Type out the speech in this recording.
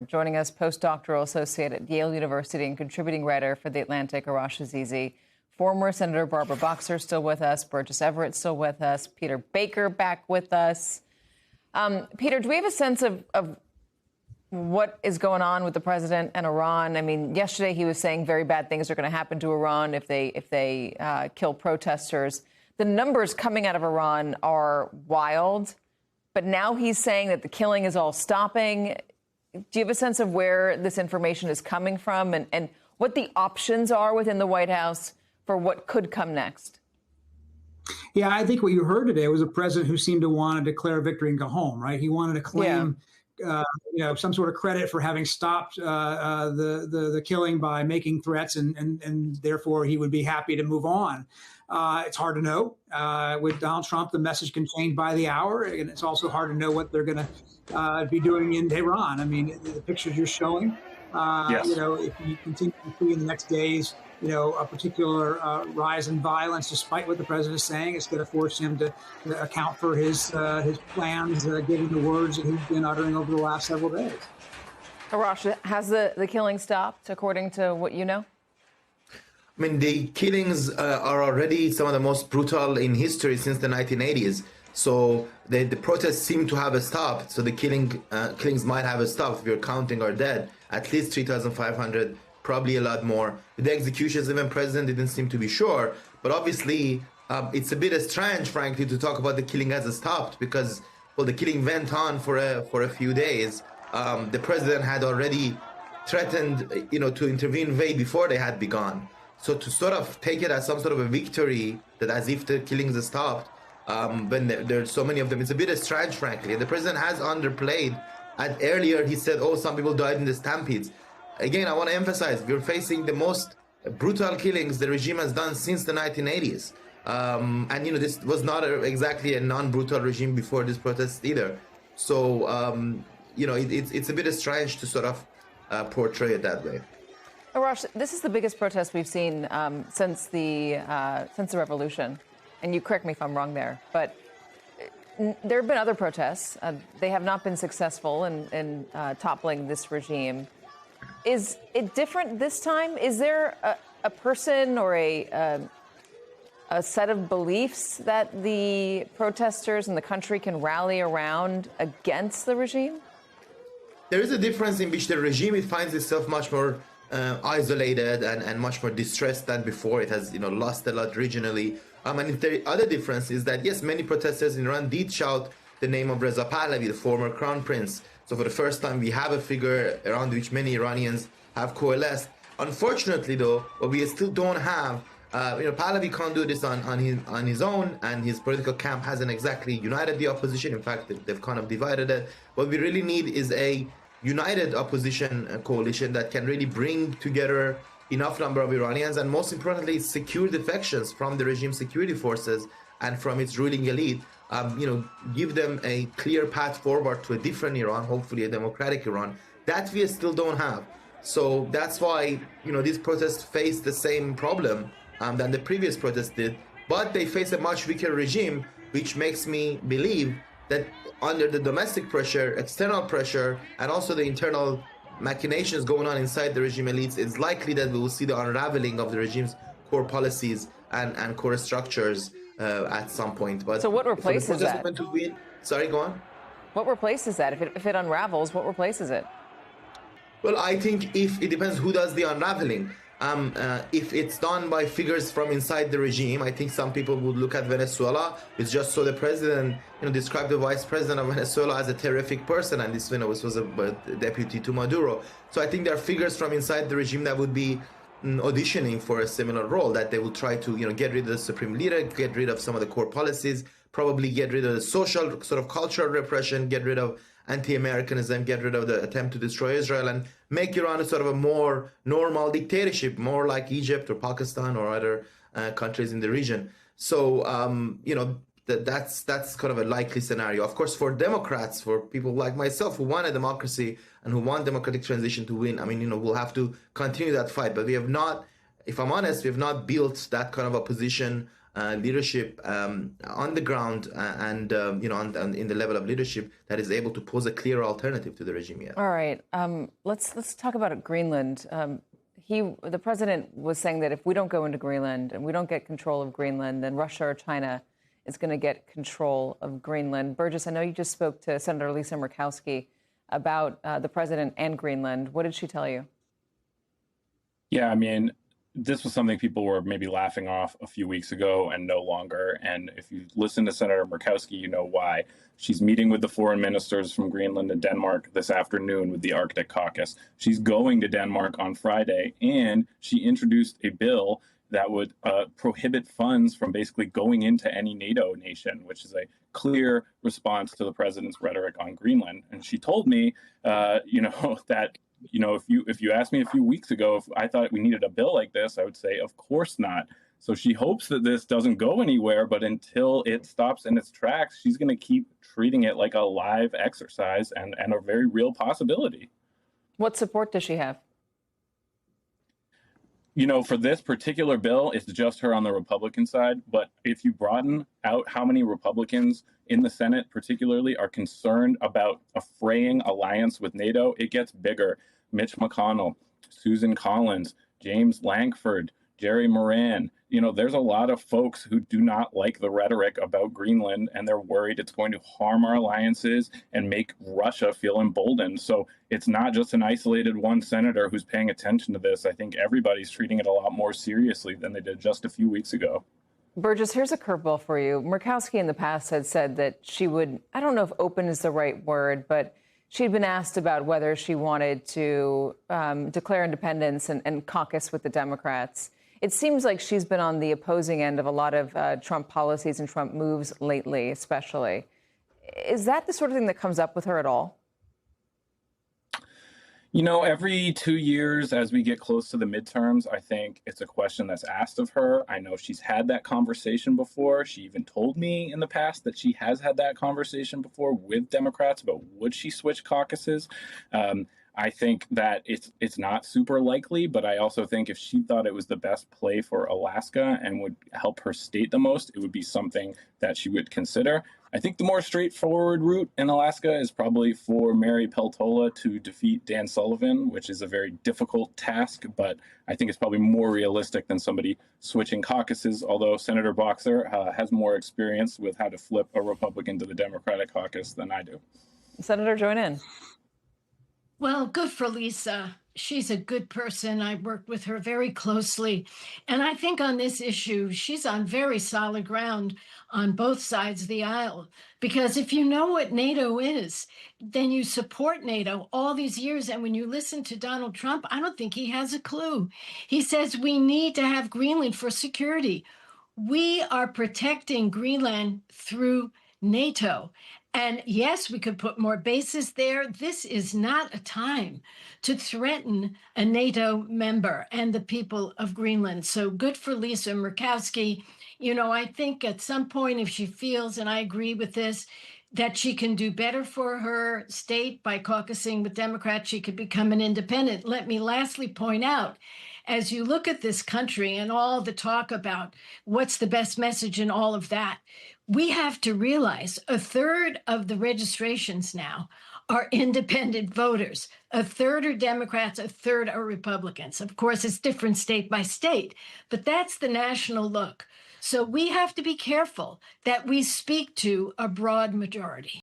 Joining us, postdoctoral associate at Yale University and contributing writer for The Atlantic, Arash Azizi. Former Senator Barbara Boxer still with us. Burgess Everett still with us. Peter Baker back with us. Peter, do we have a sense of what is going on with the president and Iran? I mean, yesterday he was saying very bad things are going to happen to Iran if they kill protesters. The numbers coming out of Iran are wild, but now he's saying that the killing is all stopping. Do you have a sense of where this information is coming from and what the options are within the White House for what could come next? Yeah, I think what you heard today was a president who seemed to want to declare victory and go home, right? He wanted to claim, some sort of credit for having stopped the killing by making threats, and therefore he would be happy to move on. It's hard to know. With Donald Trump, the message can change by the hour, and it's also hard to know what they're going to be doing in Tehran. I mean, the pictures you're showing, Yes. if you continue to see in the next days, a particular rise in violence, despite what the president is saying, it's going to force him to account for his plans, given the words that he's been uttering over the last several days. Arash, has the killing stopped, according to what you know? I mean, the killings are already some of the most brutal in history since the 1980s. So the protests seem to have stopped. So the killings might have stopped. If you're counting our dead, at least 3,500, probably a lot more. The executions, even president didn't seem to be sure. But obviously, it's a bit strange, frankly, to talk about the killing as stopped because, well, the killing went on for a few days. The president had already threatened, to intervene way before they had begun. So to sort of take it as some sort of a victory, that as if the killings stopped, when there's so many of them, it's a bit strange, frankly. And the president has underplayed. And earlier he said, some people died in the stampedes. Again, I want to emphasize, we're facing the most brutal killings the regime has done since the 1980s. And, this was not exactly a non-brutal regime before this protest either. So, it's a bit strange to sort of portray it that way. Arash, this is the biggest protest we've seen since the revolution. And you correct me if I'm wrong there, but there have been other protests. They have not been successful in toppling this regime. Is it different this time? Is there a person or a set of beliefs that the protesters in the country can rally around against the regime? There is a difference in which the regime finds itself much more isolated and much more distressed than before. It has, lost a lot regionally. And the other difference is that, yes, many protesters in Iran did shout the name of Reza Pahlavi, the former crown prince. So for the first time, we have a figure around which many Iranians have coalesced. Unfortunately, though, what we still don't have, Pahlavi can't do this on his own, and his political camp hasn't exactly united the opposition. In fact, they've kind of divided it. What we really need is a united opposition coalition that can really bring together enough number of Iranians, and most importantly, secure defections from the regime security forces and from its ruling elite. Give them a clear path forward to a different Iran, hopefully a democratic Iran. That we still don't have. So that's why, these protests face the same problem than the previous protests did, but they face a much weaker regime, which makes me believe that under the domestic pressure, external pressure, and also the internal machinations going on inside the regime elites, it's likely that we will see the unraveling of the regime's core policies and core structures at some point. But so what replaces that? Sorry, go on. What replaces that? If it unravels, what replaces it? Well, I think if it depends who does the unraveling. If it's done by figures from inside the regime, I think some people would look at Venezuela. It's just so the president, described the vice president of Venezuela as a terrific person, and this, was a deputy to Maduro. So I think there are figures from inside the regime that would be auditioning for a similar role, that they will try to, get rid of the supreme leader, get rid of some of the core policies, probably get rid of the social sort of cultural repression, get rid of anti-Americanism, get rid of the attempt to destroy Israel, and make Iran a sort of a more normal dictatorship, more like Egypt or Pakistan or other countries in the region. So, that's kind of a likely scenario. Of course, for Democrats, for people like myself who want a democracy and who want democratic transition to win, we'll have to continue that fight. But we have not, if I'm honest, we have not built that kind of opposition leadership on the ground in the level of leadership that is able to pose a clear alternative to the regime yet. All right, let's talk about Greenland. The president was saying that if we don't go into Greenland and we don't get control of Greenland, then Russia or China is going to get control of Greenland. Burgess, I know you just spoke to Senator Lisa Murkowski about the president and Greenland. What did she tell you? Yeah, I mean, this was something people were maybe laughing off a few weeks ago and no longer. And if you listen to Senator Murkowski, you know why. She's meeting with the foreign ministers from Greenland and Denmark this afternoon with the Arctic Caucus. She's going to Denmark on Friday, and she introduced a bill that would prohibit funds from basically going into any NATO nation, which is a clear response to the president's rhetoric on Greenland. And she told me, that if you asked me a few weeks ago if I thought we needed a bill like this, I would say, of course not. So she hopes that this doesn't go anywhere, but until it stops in its tracks, she's going to keep treating it like a live exercise and a very real possibility. What support does she have? For this particular bill, it's just her on the Republican side. But if you broaden out how many Republicans in the Senate particularly are concerned about a fraying alliance with NATO, it gets bigger. Mitch McConnell, Susan Collins, James Lankford, Jerry Moran. There's a lot of folks who do not like the rhetoric about Greenland, and they're worried it's going to harm our alliances and make Russia feel emboldened. So it's not just an isolated one senator who's paying attention to this. I think everybody's treating it a lot more seriously than they did just a few weeks ago. Burgess, here's a curveball for you. Murkowski in the past had said that she would, I don't know if open is the right word, but she'd been asked about whether she wanted to declare independence and caucus with the Democrats. It seems like she's been on the opposing end of a lot of Trump policies and Trump moves lately, especially. Is that the sort of thing that comes up with her at all? Every 2 years as we get close to the midterms, I think it's a question that's asked of her. I know she's had that conversation before. She even told me in the past that she has had that conversation before with Democrats about would she switch caucuses. I think that it's not super likely, but I also think if she thought it was the best play for Alaska and would help her state the most, it would be something that she would consider. I think the more straightforward route in Alaska is probably for Mary Peltola to defeat Dan Sullivan, which is a very difficult task, but I think it's probably more realistic than somebody switching caucuses, although Senator Boxer has more experience with how to flip a Republican to the Democratic caucus than I do. Senator, join in. Well, good for Lisa. She's a good person. I worked with her very closely. And I think on this issue, she's on very solid ground on both sides of the aisle. Because if you know what NATO is, then you support NATO all these years. And when you listen to Donald Trump, I don't think he has a clue. He says we need to have Greenland for security. We are protecting Greenland through NATO. And yes, we could put more bases there. This is not a time to threaten a NATO member and the people of Greenland. So good for Lisa Murkowski. I think at some point, if she feels, and I agree with this, that she can do better for her state by caucusing with Democrats, she could become an independent. Let me lastly point out, as you look at this country and all the talk about what's the best message and all of that, we have to realize a third of the registrations now are independent voters. A third are Democrats, a third are Republicans. Of course, it's different state by state, but that's the national look. So we have to be careful that we speak to a broad majority.